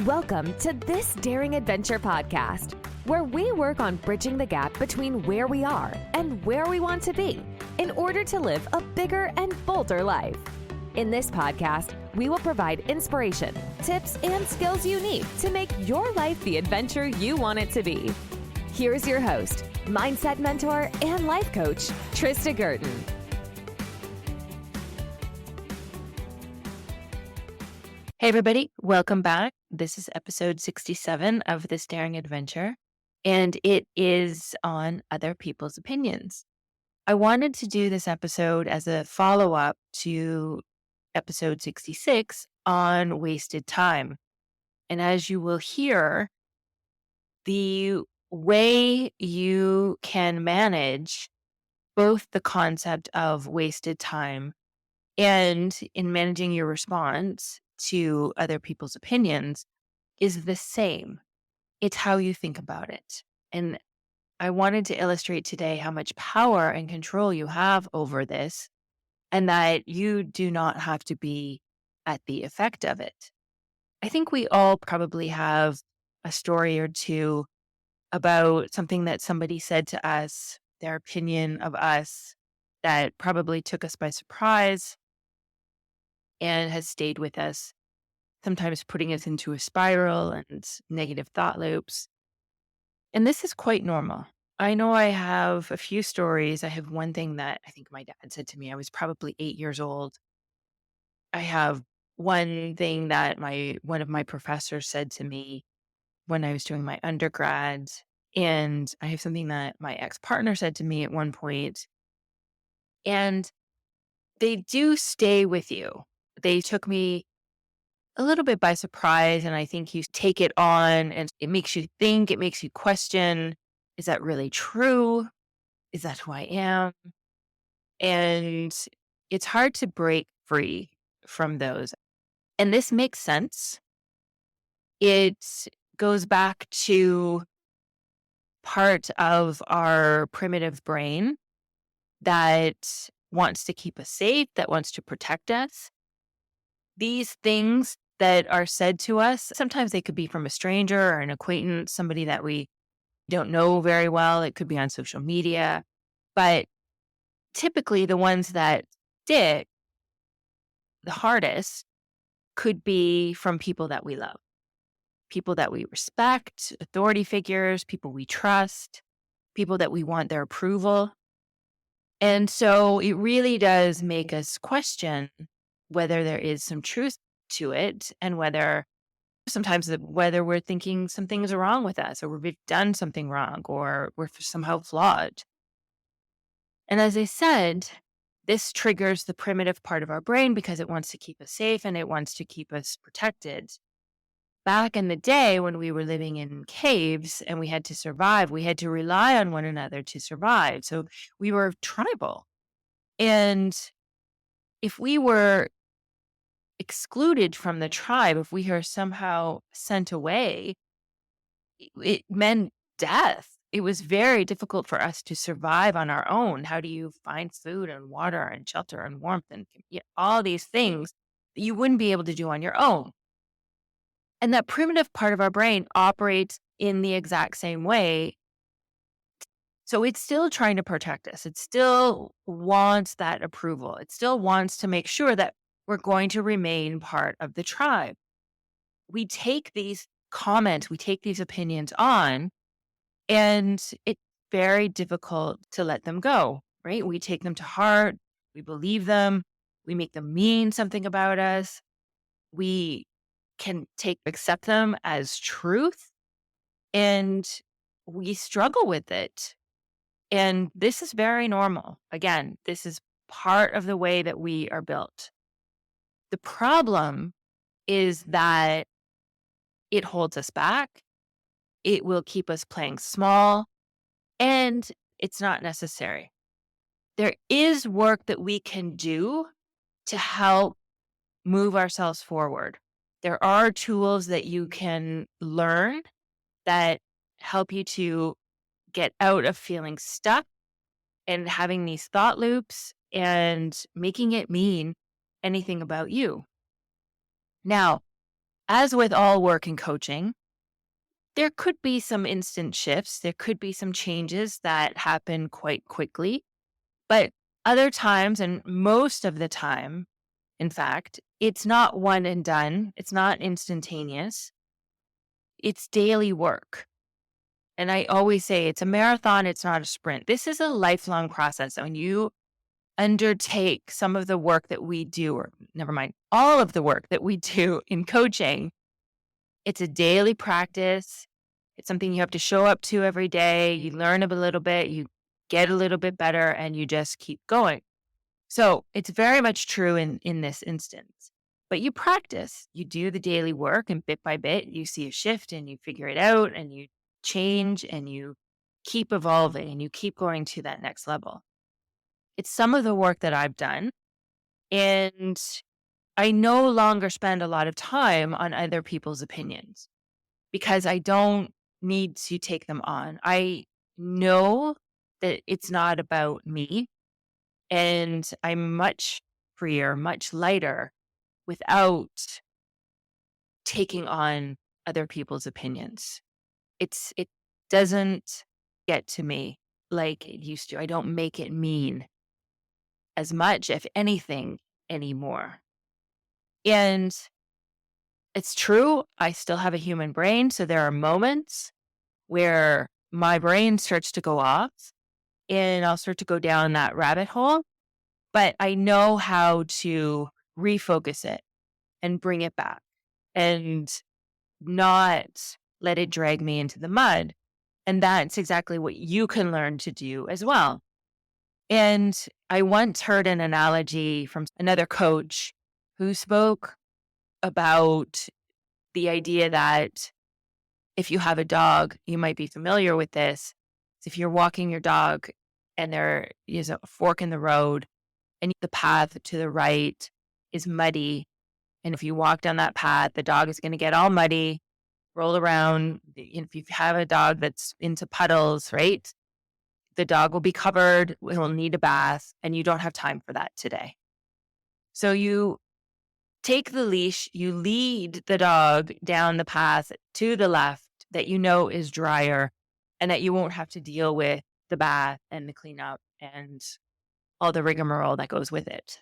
Welcome to This Daring Adventure podcast, where we work on bridging the gap between where we are and where we want to be in order to live a bigger and bolder life. In this podcast, we will provide inspiration, tips, and skills you need to make your life the adventure you want it to be. Here's your host, mindset mentor, and life coach, Trista Gurton. Hey everybody, welcome back. This is episode 67 of This Daring Adventure, and it is on other people's opinions. I wanted to do this episode as a follow-up to episode 66 on wasted time. And as you will hear, the way you can manage both the concept of wasted time and in managing your response to other people's opinions is the same. It's how you think about it. And I wanted to illustrate today how much power and control you have over this, and that you do not have to be at the effect of it. I think we all probably have a story or two about something that somebody said to us, their opinion of us that probably took us by surprise and has stayed with us, sometimes putting us into a spiral and negative thought loops. And this is quite normal. I know I have a few stories. I have one thing that I think my dad said to me. I was probably 8 years old. I have one thing that one of my professors said to me when I was doing my undergrad. And I have something that my ex-partner said to me at one point. And they do stay with you. They took me a little bit by surprise, and I think you take it on and it makes you think, it makes you question, is that really true? Is that who I am? And it's hard to break free from those. And this makes sense. It goes back to part of our primitive brain that wants to keep us safe, that wants to protect us. These things that are said to us, sometimes they could be from a stranger or an acquaintance, somebody that we don't know very well. It could be on social media. But typically the ones that stick the hardest could be from people that we love, people that we respect, authority figures, people we trust, people that we want their approval. And so it really does make us question whether there is some truth to it, and whether we're thinking something's wrong with us, or we've done something wrong, or we're somehow flawed. And as I said, this triggers the primitive part of our brain because it wants to keep us safe and it wants to keep us protected. Back in the day when we were living in caves and we had to survive, we had to rely on one another to survive. So we were tribal. And if we were excluded from the tribe, if we are somehow sent away, it meant death. It was very difficult for us to survive on our own. How do you find food and water and shelter and warmth and all these things that you wouldn't be able to do on your own? And that primitive part of our brain operates in the exact same way. So it's still trying to protect us. It still wants that approval. It still wants to make sure that we're going to remain part of the tribe. We take these comments, we take these opinions on, and it's very difficult to let them go, right? We take them to heart, we believe them, we make them mean something about us. We can accept them as truth, and we struggle with it. And this is very normal. Again, this is part of the way that we are built. The problem is that it holds us back. It will keep us playing small, and it's not necessary. There is work that we can do to help move ourselves forward. There are tools that you can learn that help you to get out of feeling stuck and having these thought loops and making it mean anything about you. Now, as with all work and coaching, there could be some instant shifts. There could be some changes that happen quite quickly. But other times, and most of the time, in fact, it's not one and done. It's not instantaneous. It's daily work. And I always say it's a marathon, it's not a sprint. This is a lifelong process. When you undertake some of the work that we do, or never mind, all of the work that we do in coaching, it's a daily practice. It's something you have to show up to every day. You learn a little bit, you get a little bit better, and you just keep going. So it's very much true in this instance. But you practice, you do the daily work, and bit by bit, you see a shift and you figure it out and you change and you keep evolving and you keep going to that next level. It's some of the work that I've done. And I no longer spend a lot of time on other people's opinions because I don't need to take them on. I know that it's not about me, and I'm much freer, much lighter without taking on other people's opinions. It doesn't get to me like it used to. I don't make it mean as much, if anything, anymore. And it's true, I still have a human brain. So there are moments where my brain starts to go off and I'll start to go down that rabbit hole. But I know how to refocus it and bring it back and not let it drag me into the mud. And that's exactly what you can learn to do as well. And I once heard an analogy from another coach who spoke about the idea that if you have a dog, you might be familiar with this. If you're walking your dog and there is a fork in the road and the path to the right is muddy, and if you walk down that path, the dog is going to get all muddy, roll around. If you have a dog that's into puddles, right? The dog will be covered, will need a bath, and you don't have time for that today. So you take the leash, you lead the dog down the path to the left that you know is drier and that you won't have to deal with the bath and the cleanup and all the rigmarole that goes with it.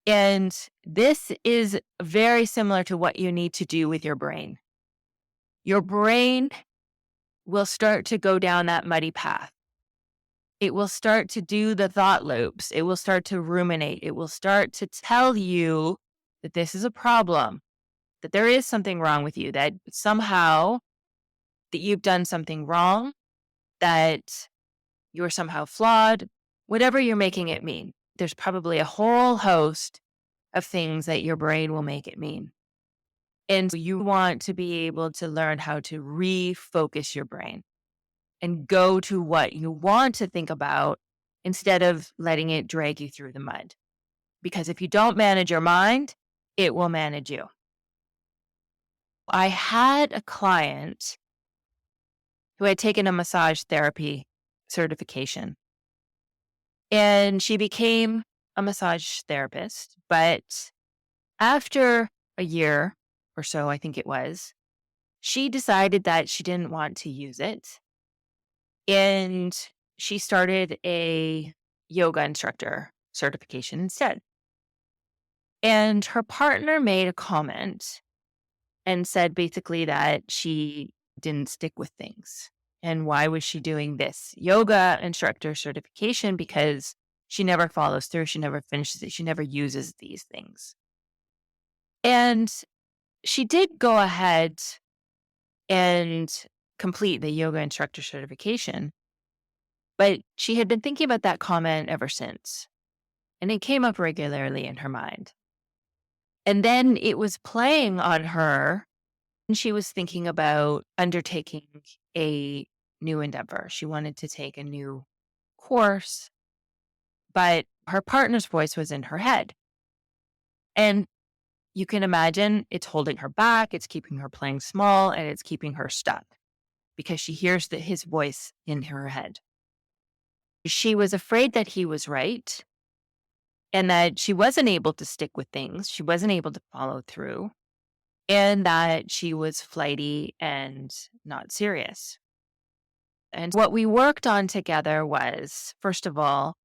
And this is very similar to what you need to do with your brain. Your brain will start to go down that muddy path. It will start to do the thought loops. It will start to ruminate. It will start to tell you that this is a problem, that there is something wrong with you, that somehow that you've done something wrong, that you're somehow flawed, whatever you're making it mean. There's probably a whole host of things that your brain will make it mean. And you want to be able to learn how to refocus your brain and go to what you want to think about instead of letting it drag you through the mud. Because if you don't manage your mind, it will manage you. I had a client who had taken a massage therapy certification, and she became a massage therapist. But after a year or so, I think it was, she decided that she didn't want to use it. And she started a yoga instructor certification instead. And her partner made a comment and said basically that she didn't stick with things. And why was she doing this yoga instructor certification? Because she never follows through. She never finishes it. She never uses these things. And she did go ahead and complete the yoga instructor certification. But she had been thinking about that comment ever since. And it came up regularly in her mind. And then it was playing on her, and she was thinking about undertaking a new endeavor. She wanted to take a new course, but her partner's voice was in her head. And you can imagine it's holding her back, it's keeping her playing small, and it's keeping her stuck because she hears his voice in her head. She was afraid that he was right and that she wasn't able to stick with things. She wasn't able to follow through. and that she was flighty and not serious. And what we worked on together was, first of all,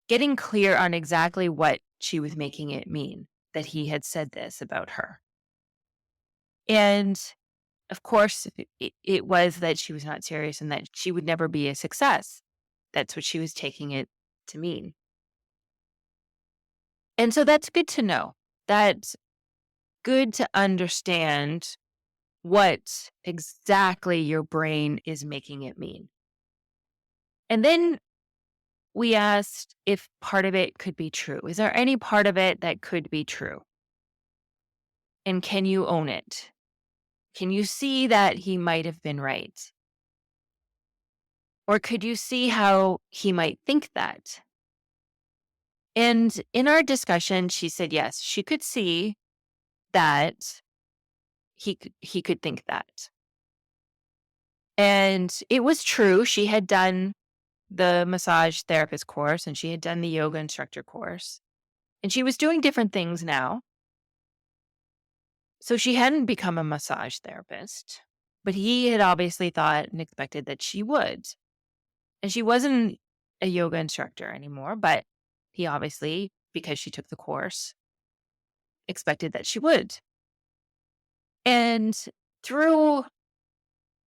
getting clear on exactly what she was making it mean that he had said this about her. And of course, it was that she was not serious and that she would never be a success. That's what she was taking it to mean. And so that's good to know. That's good to understand what exactly your brain is making it mean. And then we asked if part of it could be true. Is there any part of it that could be true? And can you own it? Can you see that he might have been right? Or could you see how he might think that? And in our discussion, she said yes, she could see that he could think that. And it was true. She had done the massage therapist course and she had done the yoga instructor course. And she was doing different things now. So she hadn't become a massage therapist, but he had obviously thought and expected that she would. And she wasn't a yoga instructor anymore, but he obviously, because she took the course, expected that she would. And through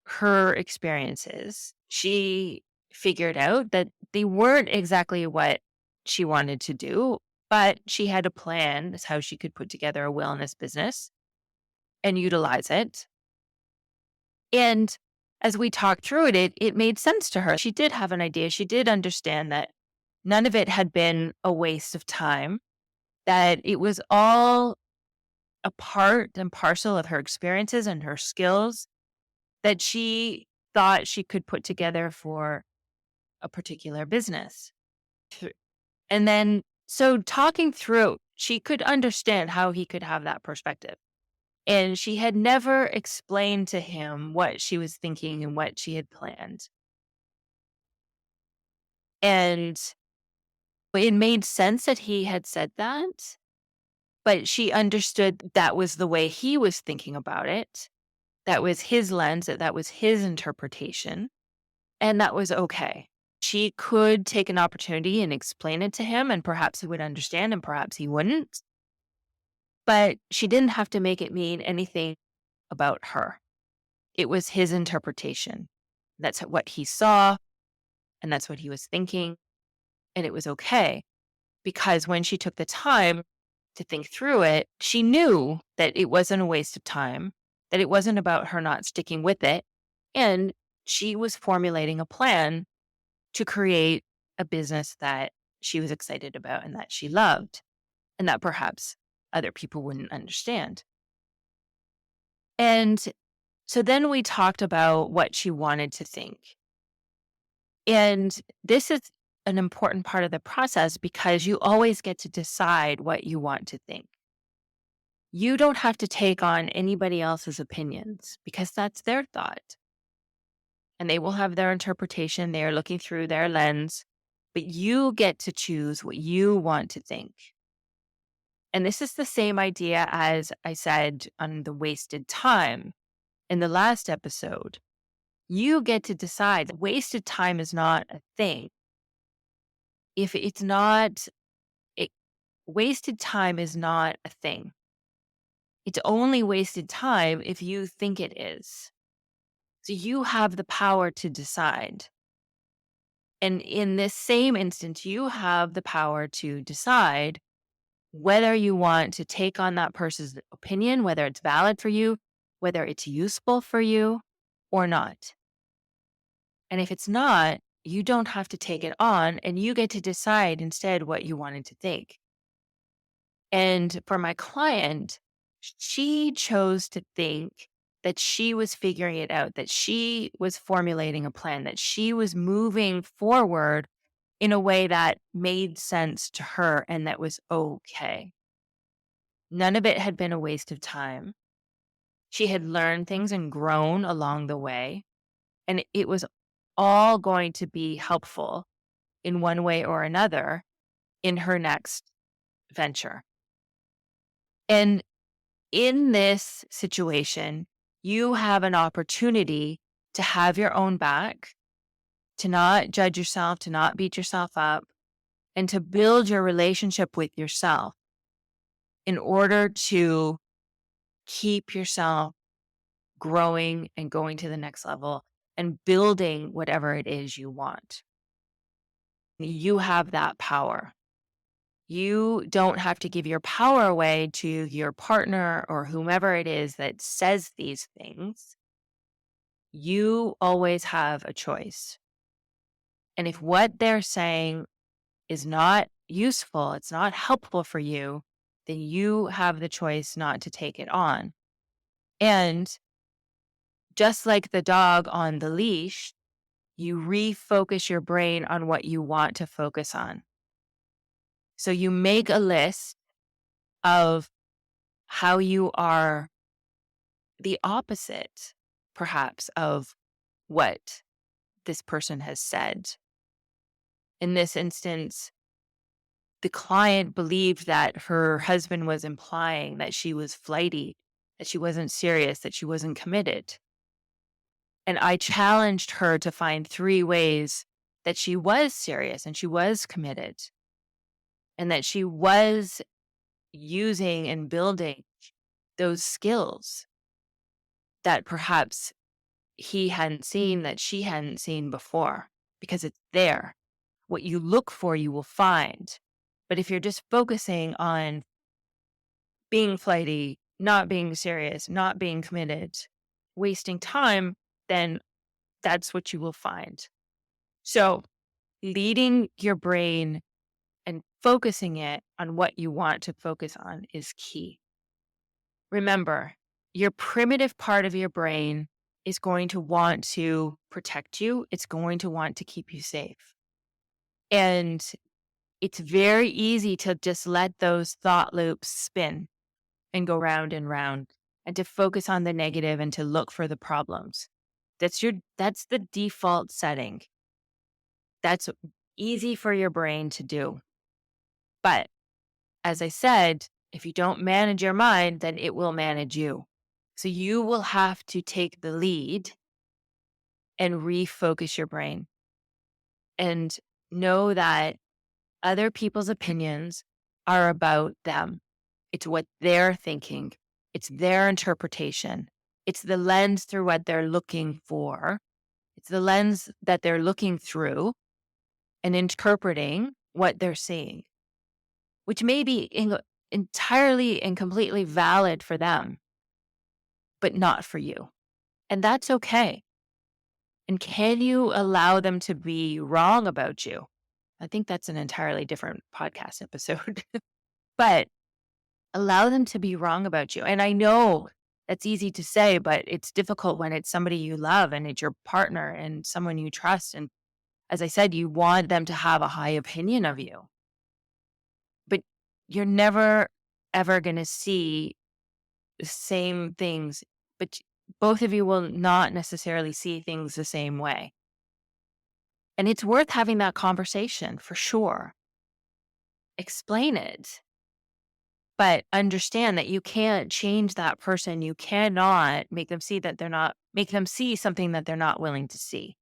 her experiences, she figured out that they weren't exactly what she wanted to do, but she had a plan as how she could put together a wellness business and utilize it. And as we talked through it, it made sense to her. She did have an idea. She did understand that none of it had been a waste of time, that it was all a part and parcel of her experiences and her skills that she thought she could put together for a particular business. And then, so talking through, she could understand how he could have that perspective. And she had never explained to him what she was thinking and what she had planned. And it made sense that he had said that, but she understood that was the way he was thinking about it. That was his lens, that was his interpretation, and that was okay. She could take an opportunity and explain it to him, and perhaps he would understand and perhaps he wouldn't. But she didn't have to make it mean anything about her. It was his interpretation. That's what he saw, and that's what he was thinking, and it was okay. Because when she took the time to think through it, she knew that it wasn't a waste of time, that it wasn't about her not sticking with it, and she was formulating a plan to create a business that she was excited about and that she loved, and that perhaps other people wouldn't understand. And so then we talked about what she wanted to think. And this is an important part of the process because you always get to decide what you want to think. You don't have to take on anybody else's opinions because that's their thought. And they will have their interpretation. They are looking through their lens, but you get to choose what you want to think. And this is the same idea as I said on the wasted time in the last episode. You get to decide. Wasted time is not a thing. If it's not, it, wasted time is not a thing. It's only wasted time if you think it is. So you have the power to decide. And in this same instance, you have the power to decide whether you want to take on that person's opinion, whether it's valid for you, whether it's useful for you or not. And if it's not, you don't have to take it on and you get to decide instead what you wanted to think. And for my client, she chose to think that she was figuring it out, that she was formulating a plan, that she was moving forward in a way that made sense to her and that was okay. None of it had been a waste of time. She had learned things and grown along the way, and it was all going to be helpful in one way or another in her next venture. And in this situation, you have an opportunity to have your own back, to not judge yourself, to not beat yourself up, and to build your relationship with yourself in order to keep yourself growing and going to the next level and building whatever it is you want. You have that power. You don't have to give your power away to your partner or whomever it is that says these things. You always have a choice. And if what they're saying is not useful, it's not helpful for you, then you have the choice not to take it on. And just like the dog on the leash, you refocus your brain on what you want to focus on. So you make a list of how you are the opposite, perhaps, of what this person has said. In this instance, the client believed that her husband was implying that she was flighty, that she wasn't serious, that she wasn't committed. And I challenged her to find 3 ways that she was serious and she was committed and that she was using and building those skills that perhaps he hadn't seen, that she hadn't seen before, because it's there. What you look for, you will find. But if you're just focusing on being flighty, not being serious, not being committed, wasting time, then that's what you will find. So, leading your brain and focusing it on what you want to focus on is key. Remember, your primitive part of your brain is going to want to protect you, it's going to want to keep you safe. And it's very easy to just let those thought loops spin and go round and round and to focus on the negative and to look for the problems. That's the default setting. That's easy for your brain to do. But as I said, if you don't manage your mind, then it will manage you. So you will have to take the lead and refocus your brain and know that other people's opinions are about them. It's what they're thinking. It's their interpretation. It's the lens through what they're looking for. It's the lens that they're looking through and interpreting what they're seeing, which may be entirely and completely valid for them, but not for you. And that's okay. And can you allow them to be wrong about you? I think that's an entirely different podcast episode, but allow them to be wrong about you. And I know that's easy to say, but it's difficult when it's somebody you love and it's your partner and someone you trust. And as I said, you want them to have a high opinion of you, but you're never, ever going to see the same things, but both of you will not necessarily see things the same way. And it's worth having that conversation for sure. Explain it, but understand that you can't change that person. You cannot make them see something that they're not willing to see.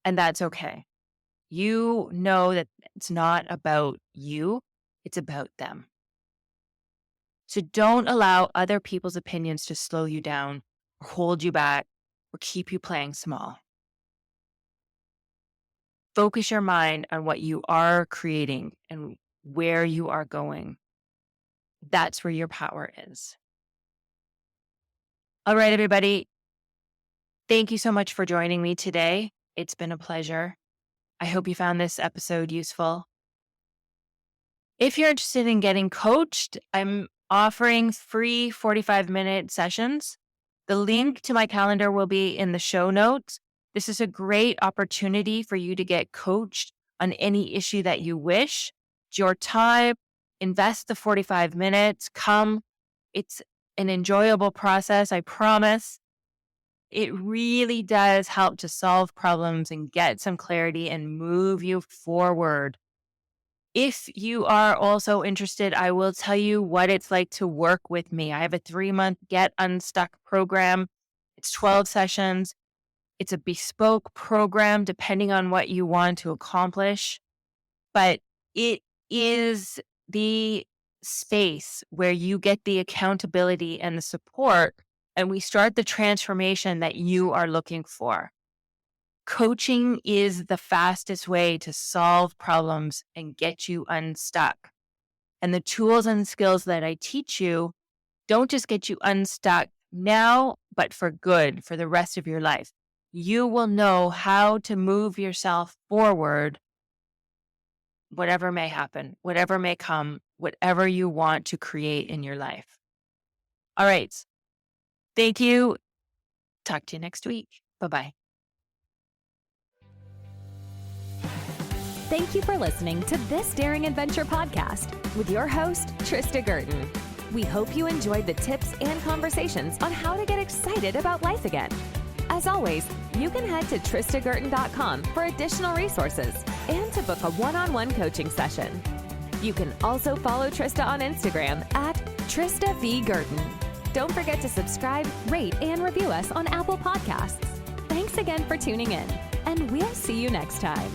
And that's okay. You know that it's not about you, it's about them. So don't allow other people's opinions to slow you down or hold you back or keep you playing small. Focus your mind on what you are creating and where you are going. That's where your power is. All right, everybody. Thank you so much for joining me today. It's been a pleasure. I hope you found this episode useful. If you're interested in getting coached, I'm offering free 45-minute sessions. The link to my calendar will be in the show notes. This is a great opportunity for you to get coached on any issue that you wish. It's your time. Invest the 45 minutes. Come. It's an enjoyable process, I promise. It really does help to solve problems and get some clarity and move you forward. If you are also interested, I will tell you what it's like to work with me. I have a 3-month Get Unstuck program. It's 12 sessions. It's a bespoke program depending on what you want to accomplish, but it is the space where you get the accountability and the support, and we start the transformation that you are looking for. Coaching is the fastest way to solve problems and get you unstuck. And the tools and skills that I teach you don't just get you unstuck now, but for good, for the rest of your life. You will know how to move yourself forward, whatever may happen, whatever may come, whatever you want to create in your life. All right. Thank you. Talk to you next week. Bye-bye. Thank you for listening to this Daring Adventure podcast with your host, Trista Gurton. We hope you enjoyed the tips and conversations on how to get excited about life again. As always, you can head to tristagurton.com for additional resources and to book a one-on-one coaching session. You can also follow Trista on Instagram at Trista V. Gurton. Don't forget to subscribe, rate, and review us on Apple Podcasts. Thanks again for tuning in, and we'll see you next time.